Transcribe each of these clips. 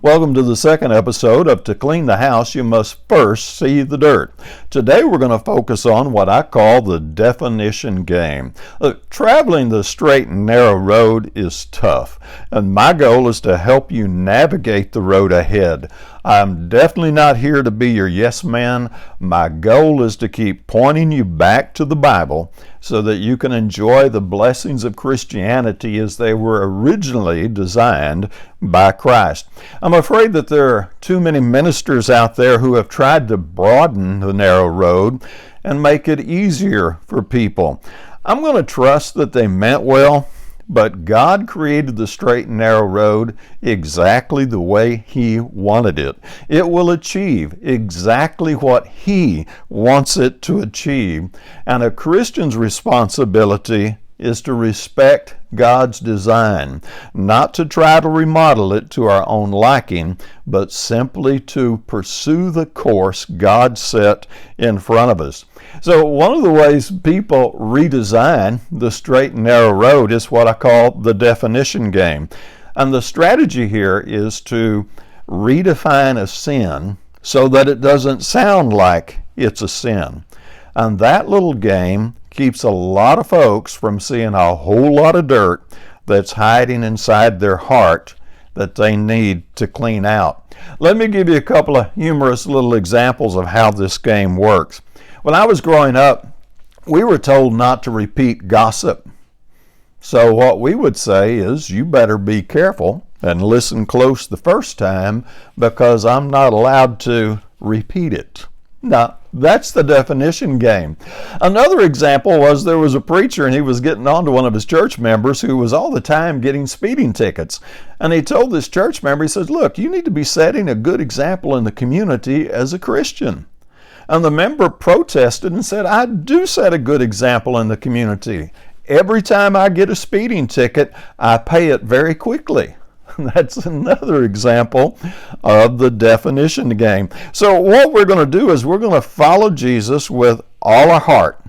Welcome to the second episode of To Clean the House, You Must First See the Dirt. Today we're going to focus on what I call the definition game. Look, traveling the straight and narrow road is tough, and my goal is to help you navigate the road ahead. I'm definitely not here to be your yes man. My goal is to keep pointing you back to the Bible so that you can enjoy the blessings of Christianity as they were originally designed by Christ. I'm afraid that there are too many ministers out there who have tried to broaden the narrow road and make it easier for people. I'm going to trust that they meant well, but God created the straight and narrow road exactly the way He wanted it. It will achieve exactly what He wants it to achieve. And a Christian's responsibility is to respect God's design, not to try to remodel it to our own liking, but simply to pursue the course God set in front of us. So one of the ways people redesign the straight and narrow road is what I call the definition game. And the strategy here is to redefine a sin so that it doesn't sound like it's a sin. And that little game keeps a lot of folks from seeing a whole lot of dirt that's hiding inside their heart that they need to clean out. Let me give you a couple of humorous little examples of how this game works. When I was growing up, we were told not to repeat gossip. So what we would say is, you better be careful and listen close the first time because I'm not allowed to repeat it. Now, that's the definition game. Another example was there was a preacher and he was getting on to one of his church members who was all the time getting speeding tickets. And he told this church member, he says, look, you need to be setting a good example in the community as a Christian. And the member protested and said, I do set a good example in the community. Every time I get a speeding ticket, I pay it very quickly. That's another example of the definition game. So what we're going to do is we're going to follow Jesus with all our heart.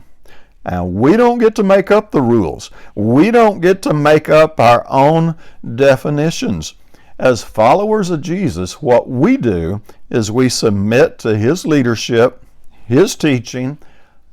And we don't get to make up the rules. We don't get to make up our own definitions. As followers of Jesus, what we do is we submit to His leadership, His teaching,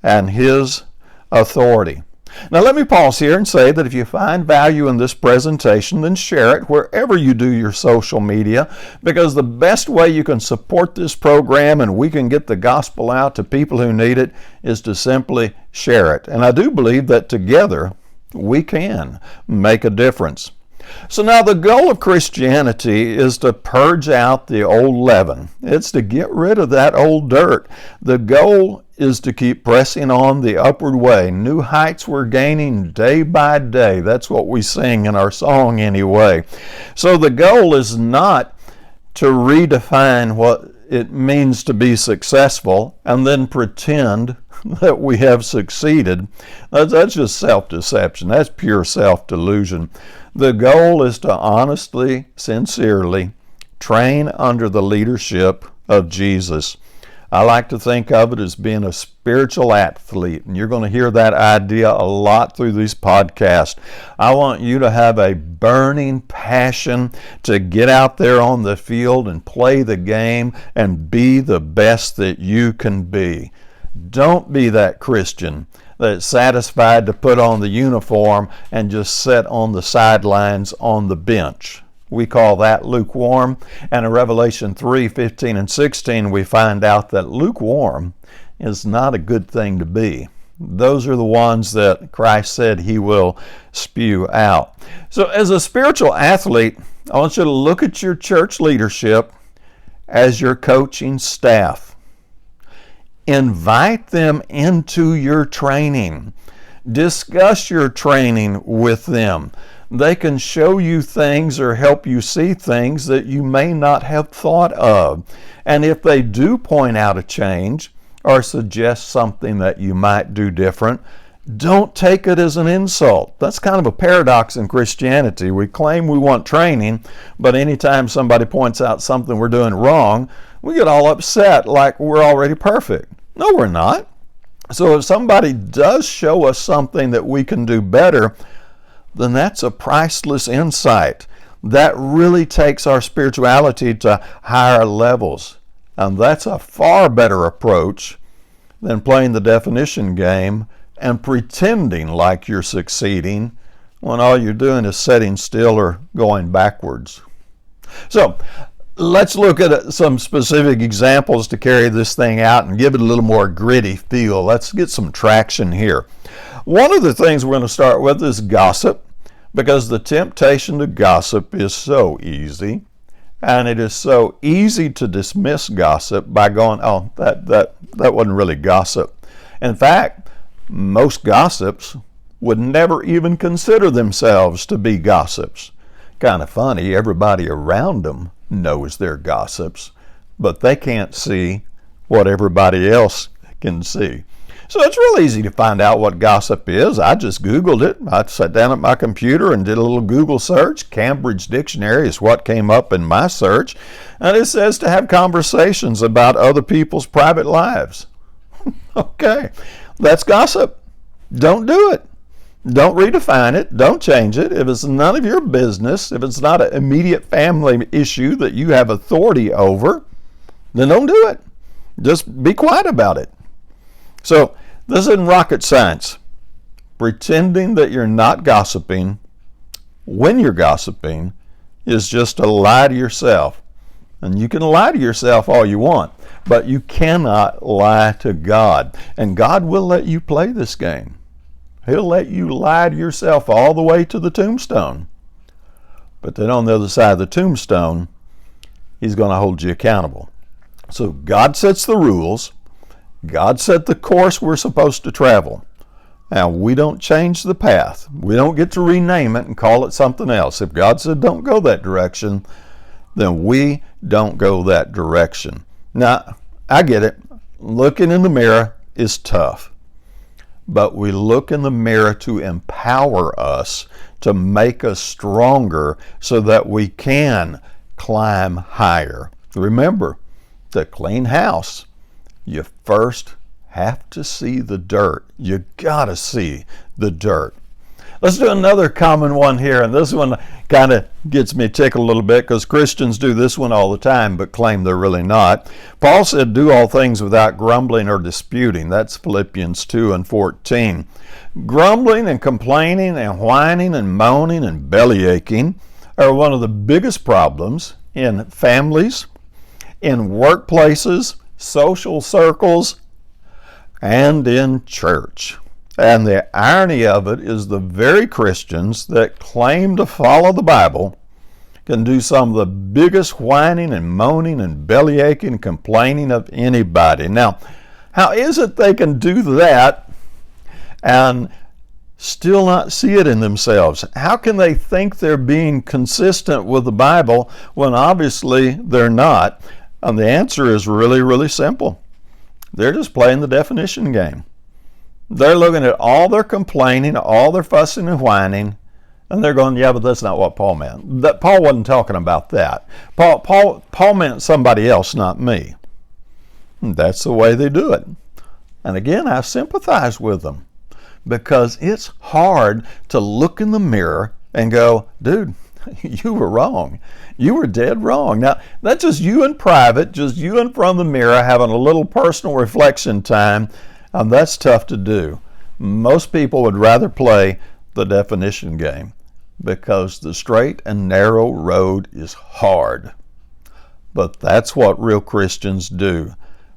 and His authority. Now let me pause here and say that if you find value in this presentation, then share it wherever you do your social media, because the best way you can support this program and we can get the gospel out to people who need it is to simply share it. And I do believe that together we can make a difference. So now the goal of Christianity is to purge out the old leaven. It's to get rid of that old dirt. The goal is to keep pressing on the upward way. New heights we're gaining day by day. That's what we sing in our song anyway. So the goal is not to redefine what it means to be successful and then pretend that we have succeeded. That's just self-deception. That's pure self-delusion. The goal is to honestly, sincerely train under the leadership of Jesus. I like to think of it as being a spiritual athlete, and you're going to hear that idea a lot through these podcasts. I want you to have a burning passion to get out there on the field and play the game and be the best that you can be. Don't be that Christian that's satisfied to put on the uniform and just sit on the sidelines on the bench. We call that lukewarm. And in Revelation 3:15 and 16, we find out that lukewarm is not a good thing to be. Those are the ones that Christ said He will spew out. So as a spiritual athlete, I want you to look at your church leadership as your coaching staff. Invite them into your training. Discuss your training with them. They can show you things or help you see things that you may not have thought of. And if they do point out a change or suggest something that you might do different, don't take it as an insult. That's kind of a paradox in Christianity. We claim we want training, but anytime somebody points out something we're doing wrong, we get all upset like we're already perfect. No, we're not. So if somebody does show us something that we can do better, then that's a priceless insight. That really takes our spirituality to higher levels. And that's a far better approach than playing the definition game and pretending like you're succeeding when all you're doing is sitting still or going backwards. So let's look at some specific examples to carry this thing out and give it a little more gritty feel. Let's get some traction here. One of the things we're going to start with is gossip, because the temptation to gossip is so easy, and it is so easy to dismiss gossip by going, oh, that wasn't really gossip. In fact, most gossips would never even consider themselves to be gossips. Kind of funny, everybody around them knows they're gossips, but they can't see what everybody else can see. So it's real easy to find out what gossip is. I just Googled it. I sat down at my computer and did a little Google search. Cambridge Dictionary is what came up in my search. And it says to have conversations about other people's private lives. Okay, that's gossip. Don't do it. Don't redefine it. Don't change it. If it's none of your business, if it's not an immediate family issue that you have authority over, then don't do it. Just be quiet about it. So this isn't rocket science. Pretending that you're not gossiping when you're gossiping is just a lie to yourself. And you can lie to yourself all you want, but you cannot lie to God. And God will let you play this game. He'll let you lie to yourself all the way to the tombstone. But then on the other side of the tombstone, He's going to hold you accountable. So God sets the rules. God set the course we're supposed to travel. Now, we don't change the path. We don't get to rename it and call it something else. If God said don't go that direction, then we don't go that direction. Now, I get it. Looking in the mirror is tough. But we look in the mirror to empower us, to make us stronger so that we can climb higher. Remember, to clean house, you first have to see the dirt. You gotta see the dirt. Let's do another common one here, and this one kind of gets me tickled a little bit because Christians do this one all the time but claim they're really not. Paul said, do all things without grumbling or disputing. That's Philippians 2:14. Grumbling and complaining and whining and moaning and bellyaching are one of the biggest problems in families, in workplaces, social circles, and in church. And the irony of it is the very Christians that claim to follow the Bible can do some of the biggest whining and moaning and bellyaching and complaining of anybody. Now, how is it they can do that and still not see it in themselves? How can they think they're being consistent with the Bible when obviously they're not? And the answer is really, really simple. They're just playing the definition game. They're looking at all their complaining, all their fussing and whining, and they're going, yeah, but that's not what Paul meant. That Paul wasn't talking about that. Paul meant somebody else, not me. And that's the way they do it. And again, I sympathize with them because it's hard to look in the mirror and go, dude, you were wrong. You were dead wrong. Now, that's just you in private, just you in front of the mirror having a little personal reflection time. And that's tough to do. Most people would rather play the definition game because the straight and narrow road is hard. But that's what real Christians do.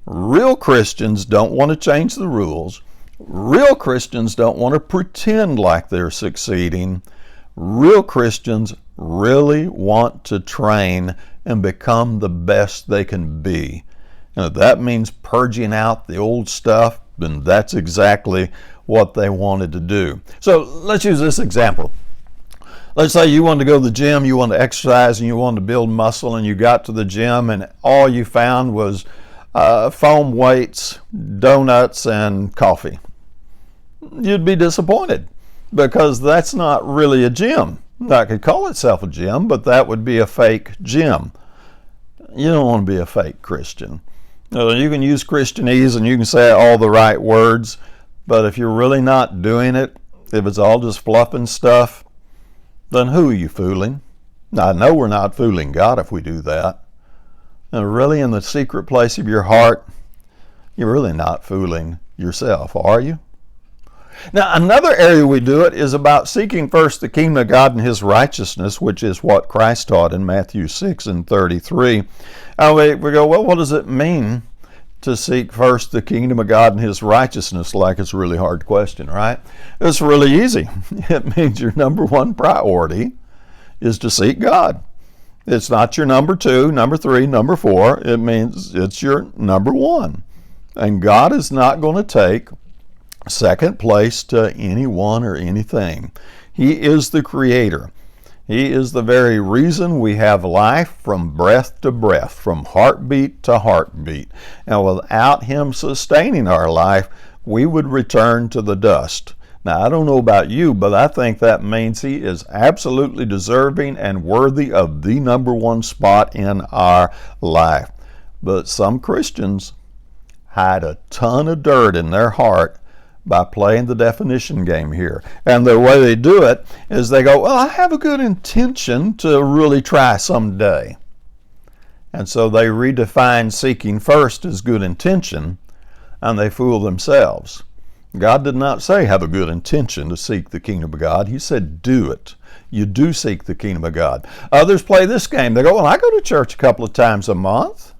Real Christians don't want to change the rules. Real Christians don't want to pretend like they're succeeding. Real Christians really want to train and become the best they can be. And if that means purging out the old stuff, then that's exactly what they wanted to do. So let's use this example. Let's say you wanted to go to the gym, you wanted to exercise, and you wanted to build muscle, and you got to the gym, and all you found was foam weights, donuts, and coffee. You'd be disappointed because that's not really a gym. That could call itself a gym, but that would be a fake gym. You don't want to be a fake Christian. You can use Christianese and you can say all the right words, but if you're really not doing it, if it's all just fluff and stuff, then who are you fooling? Now, I know we're not fooling God if we do that. And really, in the secret place of your heart, you're really not fooling yourself, are you? Now, another area we do it is about seeking first the kingdom of God and His righteousness, which is what Christ taught in Matthew 6:33. And we go, well, what does it mean to seek first the kingdom of God and His righteousness? Like it's a really hard question, right? It's really easy. It means your number one priority is to seek God. It's not your number two, number three, number four. It means it's your number one. And God is not going to take second place to anyone or anything. He is the creator. He is the very reason we have life, from breath to breath, from heartbeat to heartbeat. And without Him sustaining our life, we would return to the dust. Now, I don't know about you, but I think that means He is absolutely deserving and worthy of the number one spot in our life. But some Christians hide a ton of dirt in their heart by playing the definition game here. And the way they do it is they go, well, I have a good intention to really try someday. And so they redefine seeking first as good intention, and they fool themselves. God did not say have a good intention to seek the kingdom of God. He said do it. You do seek the kingdom of God. Others play this game. They go, well, I go to church a couple of times a month.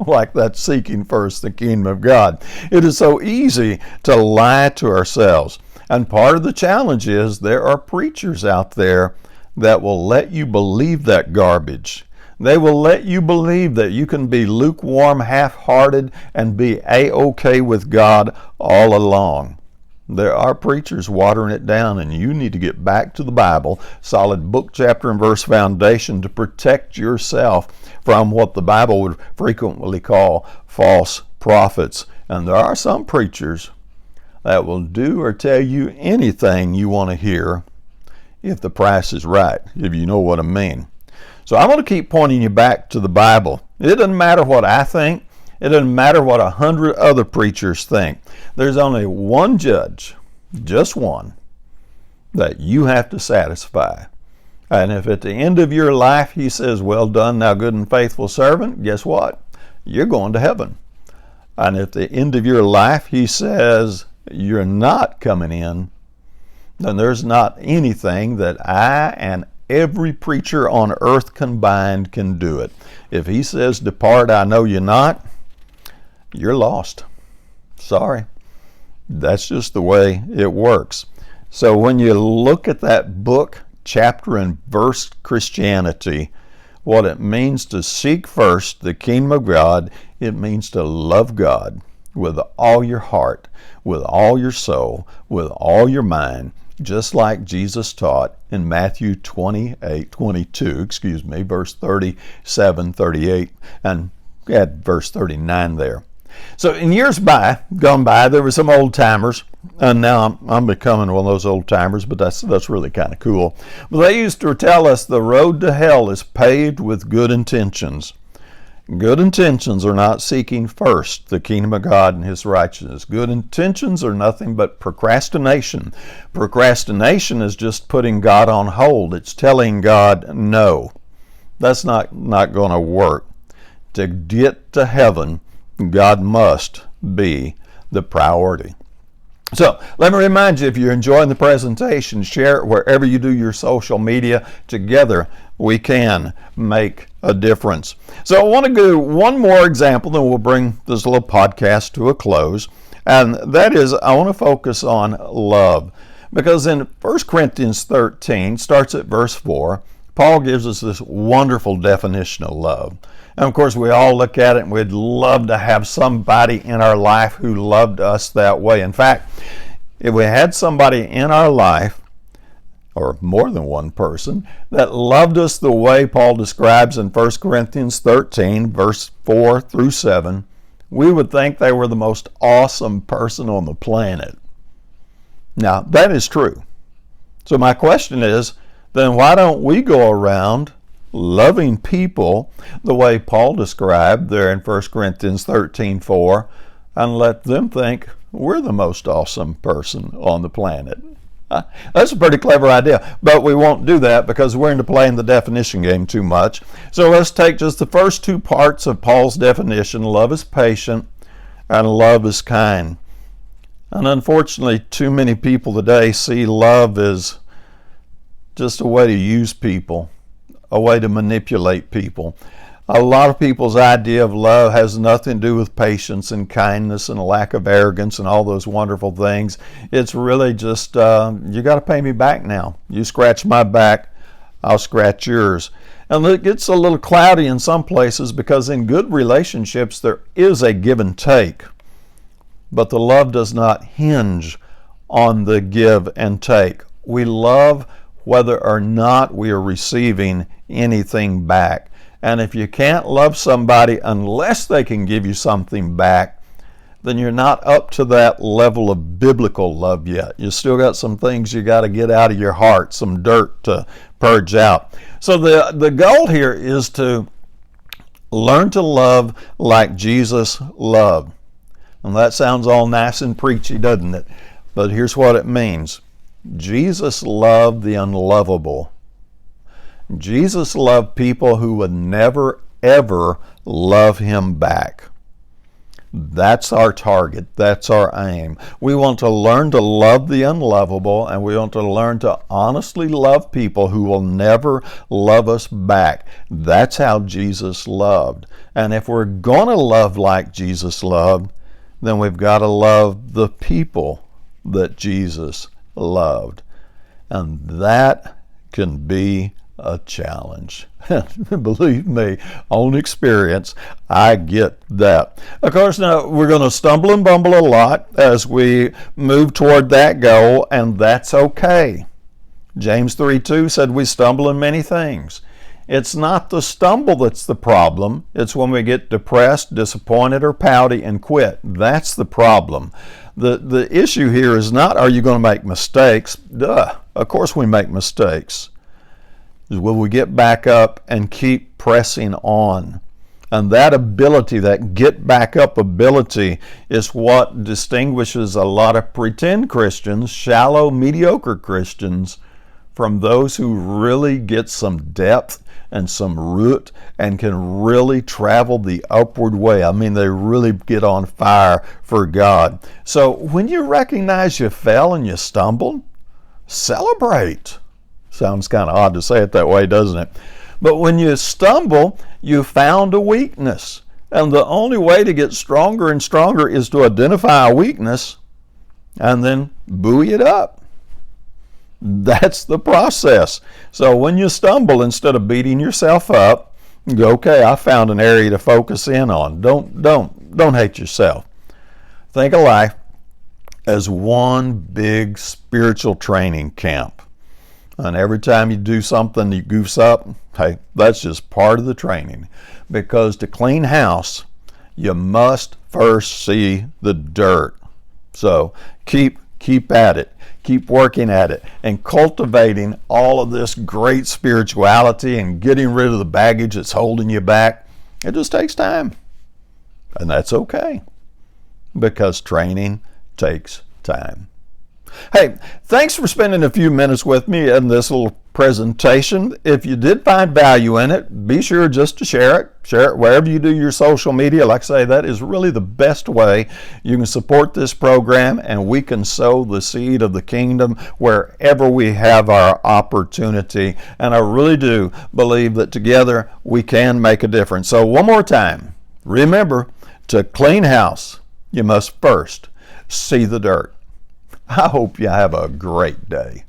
Like that's seeking first the kingdom of God. It is so easy to lie to ourselves. And part of the challenge is there are preachers out there that will let you believe that garbage. They will let you believe that you can be lukewarm, half-hearted, and be A-OK with God all along. There are preachers watering it down, and you need to get back to the Bible, solid book, chapter, and verse foundation to protect yourself from what the Bible would frequently call false prophets. And there are some preachers that will do or tell you anything you want to hear if the price is right, if you know what I mean. So I'm going to keep pointing you back to the Bible. It doesn't matter what I think. It doesn't matter what 100 other preachers think. There's only one judge, just one, that you have to satisfy. And if at the end of your life He says, well done, thou good and faithful servant, guess what? You're going to heaven. And if at the end of your life He says, you're not coming in, then there's not anything that I and every preacher on earth combined can do it. If He says, depart, I know you not, you're lost. Sorry. That's just the way it works. So when you look at that book, chapter, and verse Christianity, what it means to seek first the kingdom of God, it means to love God with all your heart, with all your soul, with all your mind, just like Jesus taught in Matthew 22, verse 37, 38, and add verse 39 there. So in years gone by, there were some old timers, and now I'm becoming one of those old timers, but that's really kind of cool. But they used to tell us the road to hell is paved with good intentions. Good intentions are not seeking first the kingdom of God and His righteousness. Good intentions are nothing but procrastination. Procrastination is just putting God on hold. It's telling God no. That's not going to work. To get to heaven, God must be the priority. So let me remind you, if you're enjoying the presentation, share it wherever you do your social media. Together we can make a difference. So I want to do one more example, then we'll bring this little podcast to a close. And that is, I want to focus on love. Because in 1 Corinthians 13, starts at verse 4, Paul gives us this wonderful definition of love. And of course, we all look at it and we'd love to have somebody in our life who loved us that way. In fact, if we had somebody in our life, or more than one person, that loved us the way Paul describes in 1 Corinthians 13, verse 4 through 7, we would think they were the most awesome person on the planet. Now, that is true. So my question is, then why don't we go around loving people the way Paul described there in 1 Corinthians 13:4, and let them think we're the most awesome person on the planet? That's a pretty clever idea, but we won't do that because we're into playing the definition game too much. So let's take just the first two parts of Paul's definition. Love is patient and love is kind. And unfortunately, too many people today see love as just a way to use people, a way to manipulate people. A lot of people's idea of love has nothing to do with patience and kindness and a lack of arrogance and all those wonderful things. It's really just, you got to pay me back now. You scratch my back, I'll scratch yours. And it gets a little cloudy in some places because in good relationships there is a give and take. But the love does not hinge on the give and take. We love whether or not we are receiving anything back. And if you can't love somebody unless they can give you something back, then you're not up to that level of biblical love yet. You still got some things you got to get out of your heart, some dirt to purge out. So the goal here is to learn to love like Jesus loved. And that sounds all nice and preachy, doesn't it? But here's what it means. Jesus loved the unlovable. Jesus loved people who would never, ever love him back. That's our target. That's our aim. We want to learn to love the unlovable, and we want to learn to honestly love people who will never love us back. That's how Jesus loved. And if we're going to love like Jesus loved, then we've got to love the people that Jesus loved. And that can be a challenge. Believe me, on experience, I get that. Of course, now we're going to stumble and bumble a lot as we move toward that goal, and that's okay. James 3:2 said we stumble in many things. It's not the stumble that's the problem. It's when we get depressed, disappointed, or pouty and quit. That's the problem. The issue here is not, are you going to make mistakes? Duh. Of course we make mistakes. Will we get back up and keep pressing on? And that ability, that get back up ability, is what distinguishes a lot of pretend Christians, shallow, mediocre Christians, from those who really get some depth and some root and can really travel the upward way. I mean, they really get on fire for God. So when you recognize you fell and you stumbled, celebrate. Sounds kind of odd to say it that way, doesn't it? But when you stumble, you found a weakness. And the only way to get stronger and stronger is to identify a weakness and then buoy it up. That's the process. So when you stumble, instead of beating yourself up, you go, okay, I found an area to focus in on. Don't hate yourself. Think of life as one big spiritual training camp. And every time you do something that goofs up, hey, that's just part of the training. Because to clean house, you must first see the dirt. So keep at it. Keep working at it and cultivating all of this great spirituality and getting rid of the baggage that's holding you back. It just takes time. And that's okay, because training takes time. Hey, thanks for spending a few minutes with me in this little presentation. If you did find value in it, be sure just to share it. Share it wherever you do your social media. Like I say, that is really the best way you can support this program, and we can sow the seed of the kingdom wherever we have our opportunity. And I really do believe that together we can make a difference. So one more time, remember, to clean house, you must first see the dirt. I hope you have a great day.